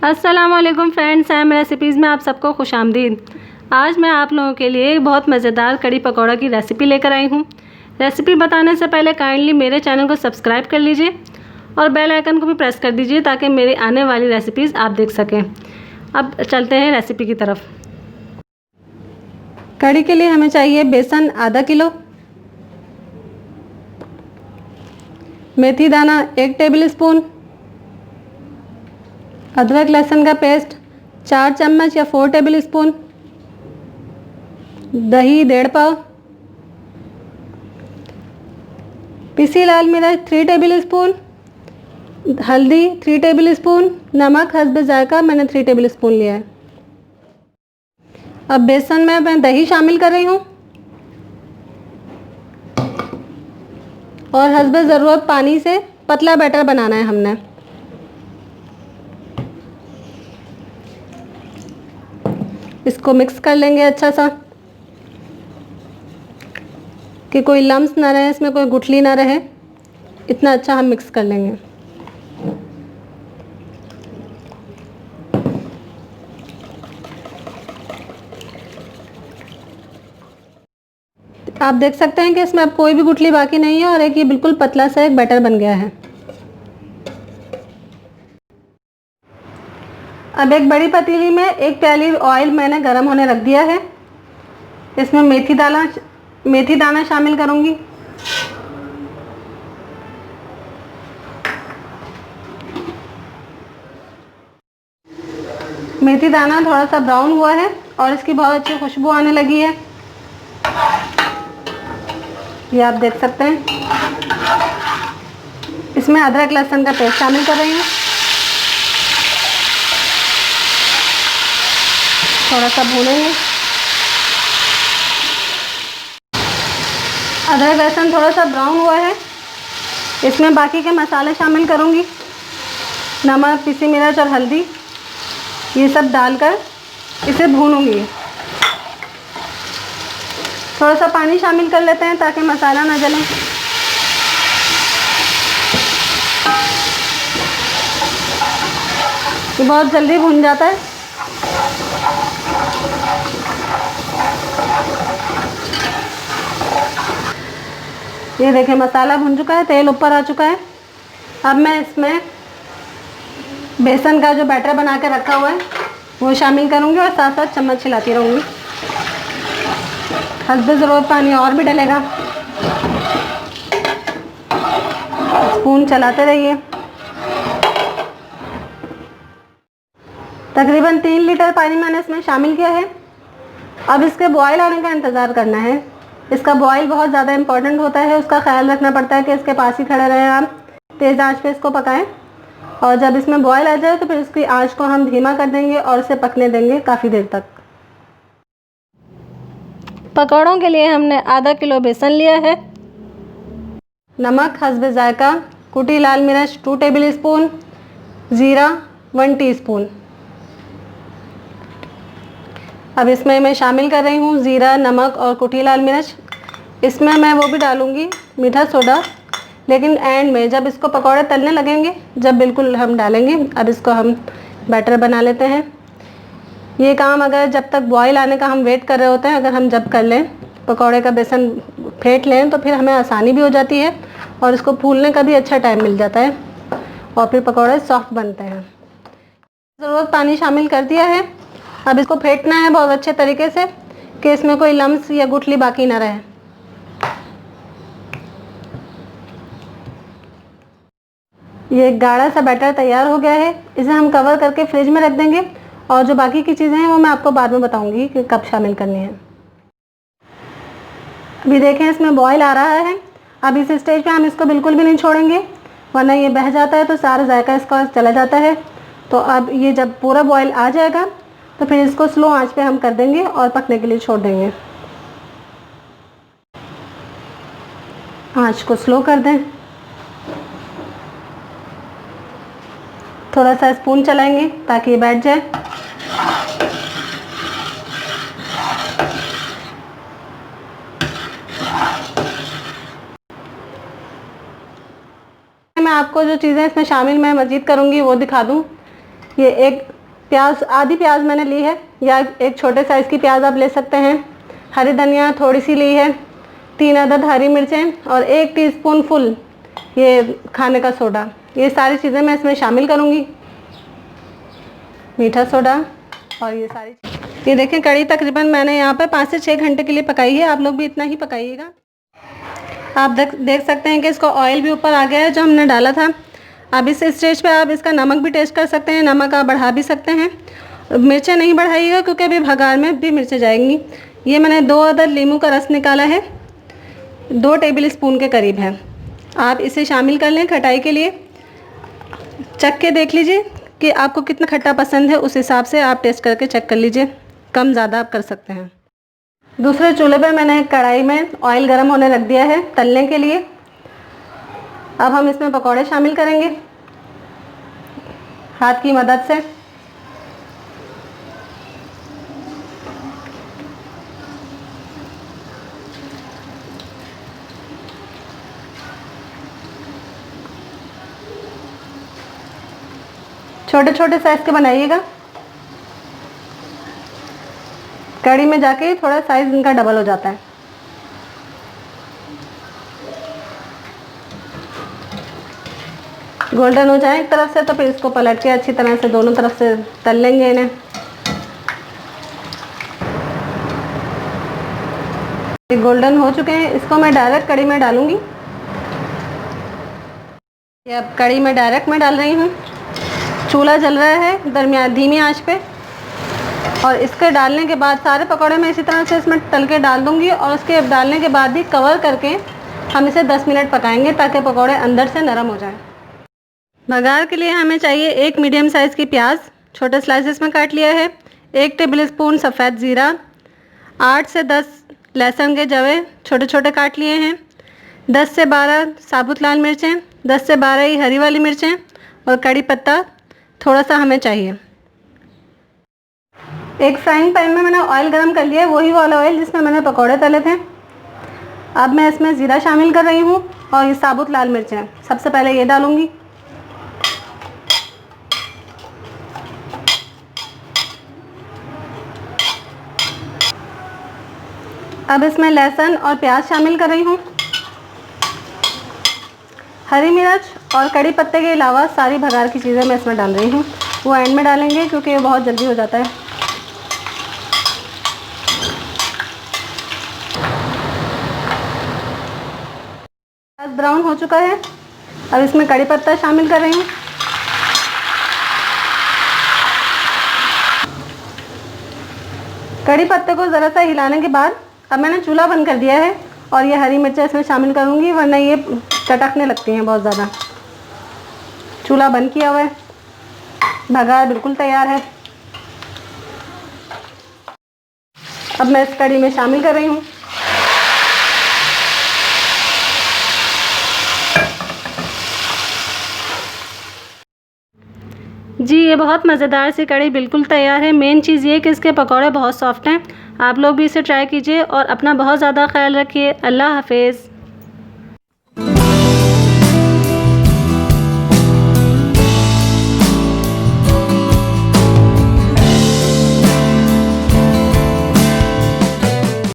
अस्सलामुअलैकुम friends, M recipes में आप सबको खुशामदीद। आज मैं आप लोगों के लिए एक बहुत मज़ेदार कड़ी पकौड़ा की रेसिपी लेकर आई हूँ। रेसिपी बताने से पहले काइंडली मेरे चैनल को सब्सक्राइब कर लीजिए और बेल आइकन को भी प्रेस कर दीजिए ताकि मेरी आने वाली रेसिपीज़ आप देख सकें। अब चलते हैं रेसिपी की तरफ। कड़ी के लिए हमें चाहिए बेसन आधा किलो, मेथी दाना 1 टेबल स्पून, अदरक लहसुन का पेस्ट 4 चम्मच या 4 टेबल स्पून, दही 1.5 पाव, पिसी लाल मिर्च 3 टेबल स्पून, हल्दी 3 टेबल स्पून, नमक हस्ब जायका मैंने 3 टेबल स्पून लिया है। अब बेसन में मैं दही शामिल कर रही हूँ और हस्ब ज़रूरत पानी से पतला बैटर बनाना है हमने। इसको मिक्स कर लेंगे अच्छा सा कि कोई लम्स ना रहे, इसमें कोई गुठली ना रहे, इतना अच्छा हम मिक्स कर लेंगे। आप देख सकते हैं कि इसमें अब कोई भी गुठली बाकी नहीं है और ये बिल्कुल पतला सा एक बैटर बन गया है। अब एक बड़ी पतीली में 1 प्याली ऑयल मैंने गरम होने रख दिया है। इसमें मेथी दाना शामिल करूंगी। मेथी दाना थोड़ा सा ब्राउन हुआ है और इसकी बहुत अच्छी खुशबू आने लगी है, ये आप देख सकते हैं। इसमें अदरक लहसुन का पेस्ट शामिल कर रही हूँ। थोड़ा सा भूनेंगे। अदरक लहसुन थोड़ा सा ब्राउन हुआ है, इसमें बाकी के मसाले शामिल करूँगी। नमक, पिसी मिर्च और हल्दी, ये सब डालकर इसे भूनूंगी। थोड़ा सा पानी शामिल कर लेते हैं ताकि मसाला ना जले। ये बहुत जल्दी भून जाता है। ये देखें मसाला भुन चुका है, तेल ऊपर आ चुका है। अब मैं इसमें बेसन का जो बैटर बना के रखा हुआ है वो शामिल करूँगी और साथ साथ चम्मच हिलाती रहूँगी। हस्ब ज़रूरत पानी और भी डलेगा। स्पून चलाते रहिए। तकरीबन 3 लीटर पानी मैंने इसमें शामिल किया है। अब इसके बॉयल आने का इंतज़ार करना है। इसका बॉयल बहुत ज़्यादा इम्पोर्टेंट होता है, उसका ख्याल रखना पड़ता है कि इसके पास ही खड़े रहें। आप तेज़ आंच पे इसको पकाएं और जब इसमें बॉयल आ जाए तो फिर इसकी आंच को हम धीमा कर देंगे और इसे पकने देंगे काफ़ी देर तक। पकौड़ों के लिए हमने आधा किलो बेसन लिया है। नमक हस्ब जायका, कुटी लाल मिर्च 2 टेबल स्पून, ज़ीरा 1 टीस्पून। अब इसमें मैं शामिल कर रही हूँ ज़ीरा, नमक और कुटी लाल मिर्च। इसमें मैं वो भी डालूँगी मीठा सोडा, लेकिन एंड में जब इसको पकौड़े तलने लगेंगे जब बिल्कुल हम डालेंगे। अब इसको हम बैटर बना लेते हैं। ये काम अगर जब तक बॉयल आने का हम वेट कर रहे होते हैं, अगर हम जब कर लें, पकौड़े का बेसन फेंट लें तो फिर हमें आसानी भी हो जाती है और इसको फूलने का भी अच्छा टाइम मिल जाता है और फिर पकौड़े सॉफ्ट बनते हैं। ज़रूरत पानी शामिल कर दिया है। अब इसको फेंटना है बहुत अच्छे तरीके से कि इसमें कोई लम्स या गुठली बाकी ना रहे। ये गाढ़ा सा बैटर तैयार हो गया है। इसे हम कवर करके फ्रिज में रख देंगे और जो बाकी की चीज़ें हैं वो मैं आपको बाद में बताऊंगी कि कब शामिल करनी है। अभी देखें इसमें बॉयल आ रहा है। अब इस स्टेज पे हम इसको बिल्कुल भी नहीं छोड़ेंगे वरना ये बह जाता है तो सारा जायका इसका चला जाता है। तो अब ये जब पूरा बॉयल आ जाएगा तो फिर इसको स्लो आंच पे हम कर देंगे और पकने के लिए छोड़ देंगे। आंच को स्लो कर दें। थोड़ा सा स्पून चलाएंगे ताकि ये बैठ जाए। मैं आपको जो चीज़ें इसमें शामिल मैं मज़ीद करूँगी वो दिखा दूँ। ये एक प्याज, आधी प्याज मैंने ली है, या एक छोटे साइज़ की प्याज आप ले सकते हैं। हरी धनिया थोड़ी सी ली है, 3 अदद हरी मिर्चें और 1 टीस्पून फुल ये खाने का सोडा। ये सारी चीज़ें मैं इसमें शामिल करूँगी, मीठा सोडा और ये सारी। ये देखें कढ़ी तकरीबन मैंने यहाँ पर 5 से 6 घंटे के लिए पकाई है। आप लोग भी इतना ही पकाइएगा। आप देख सकते हैं कि इसको ऑयल भी ऊपर आ गया है जो हमने डाला था। अब इस स्टेज पे आप इसका नमक भी टेस्ट कर सकते हैं, नमक आप बढ़ा भी सकते हैं। मिर्चें नहीं बढ़ाइएगा क्योंकि अभी भगार में भी मिर्चें जाएंगी। ये मैंने 2 अदद नींबू का रस निकाला है, 2 टेबल स्पून के करीब है। आप इसे शामिल कर लें खटाई के लिए। चख के देख लीजिए कि आपको कितना खट्टा पसंद है, उस हिसाब से आप टेस्ट करके चेक कर लीजिए, कम ज़्यादा आप कर सकते हैं। दूसरे चूल्हे पे मैंने एक कढ़ाई में ऑयल गर्म होने रख दिया है तलने के लिए। अब हम इसमें पकौड़े शामिल करेंगे हाथ की मदद से। छोटे छोटे साइज़ के बनाइएगा, कढ़ी में जाके थोड़ा साइज़ इनका डबल हो जाता है। गोल्डन हो जाए एक तरफ से तो फिर इसको पलट के अच्छी तरह से दोनों तरफ से तल लेंगे इन्हें। गोल्डन हो चुके हैं, इसको मैं डायरेक्ट कढ़ी में डालूंगी। ये अब कढ़ी में डायरेक्ट मैं डाल रही हूँ। चूल्हा जल रहा है दरमियान धीमी आंच पे, और इसके डालने के बाद सारे पकौड़े मैं इसी तरह से इसमें तल के डाल दूँगी, और उसके डालने के बाद भी कवर करके हम इसे 10 मिनट पकाएंगे ताकि पकौड़े अंदर से नरम हो जाएं। बघार के लिए हमें चाहिए एक मीडियम साइज़ की प्याज, छोटे स्लाइसेस में काट लिया है, 1 टेबल स्पून सफ़ेद ज़ीरा, 8 से 10 लहसुन के जवे छोटे छोटे काट लिए हैं, 10 से 12 साबुत लाल मिर्चें, 10 से 12 ही हरी वाली मिर्चें, और कड़ी पत्ता थोड़ा सा हमें चाहिए। एक फ्राइंग पैन में मैंने ऑयल गरम कर लिया है, वही वाला ऑयल जिसमें मैंने पकौड़े तले थे। अब मैं इसमें ज़ीरा शामिल कर रही हूँ और ये साबुत लाल मिर्चें सबसे पहले ये डालूँगी। अब इसमें लहसुन और प्याज शामिल कर रही हूँ। हरी मिर्च और कड़ी पत्ते के अलावा सारी भगार की चीज़ें मैं इसमें डाल रही हूँ। वो एंड में डालेंगे क्योंकि ये बहुत जल्दी हो जाता है। प्याज ब्राउन हो चुका है, अब इसमें कड़ी पत्ता शामिल कर रही हूँ। कड़ी पत्ते को ज़रा सा हिलाने के बाद अब मैंने चूल्हा बंद कर दिया है, और ये हरी मिर्चें इसमें शामिल करूँगी वरना ये चटकने लगती हैं बहुत ज़्यादा। चूल्हा बंद किया हुआ है, भगार बिल्कुल तैयार है। अब मैं इस कढ़ी में शामिल कर रही हूँ। जी ये बहुत मज़ेदार सी कढ़ी बिल्कुल तैयार है। मेन चीज़ ये कि इसके पकौड़े बहुत सॉफ्ट हैं। आप लोग भी इसे ट्राई कीजिए और अपना बहुत ज़्यादा ख्याल रखिए। अल्लाह हाफिज़।